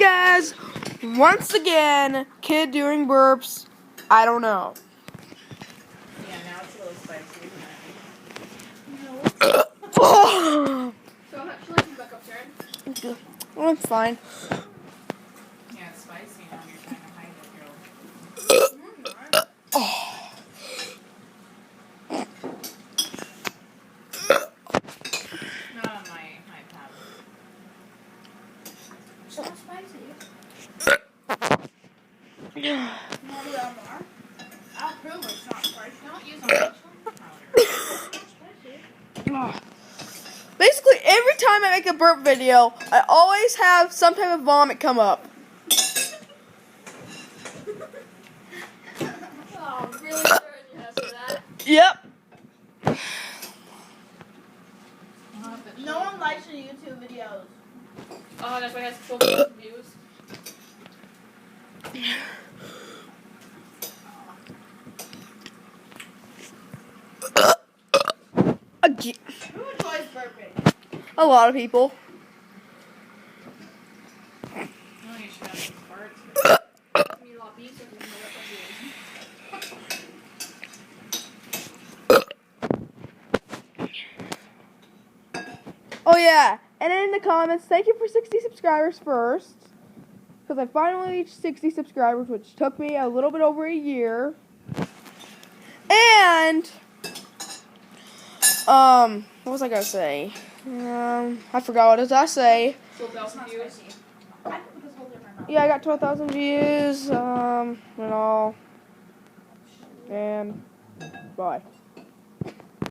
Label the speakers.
Speaker 1: guys, once again, kid doing burps. I don't know.
Speaker 2: Yeah, now it's a little spicy, isn't it?
Speaker 1: Oh,
Speaker 2: So how should I come back upstairs?
Speaker 1: it's fine.
Speaker 2: Yeah, it's spicy now. You're trying to hide it, girl. Not on my iPad. It's not spicy. Want to add more? I'll prove it's not spicy. Don't use all that chili powder. It's not spicy.
Speaker 1: Basically, every time I make a burp video, I always have some type of vomit come up.
Speaker 2: Oh, I'm really certain you have that.
Speaker 1: Yep.
Speaker 3: No one likes your YouTube videos.
Speaker 2: Oh, that's why it has 12,000 views.
Speaker 3: Who enjoys burping?
Speaker 1: A lot of people.
Speaker 2: No, you should have some parts. It's me a lot easier than what
Speaker 1: Oh yeah, and in the comments, thank you for 60 subscribers first. Because I finally reached 60 subscribers, which took me a little bit over a year. And, what was I gonna say? I forgot what did I say.
Speaker 2: 12,000 views.
Speaker 3: I put this whole thing in my mouth.
Speaker 1: Yeah, I got 12,000 views, and all. And, bye.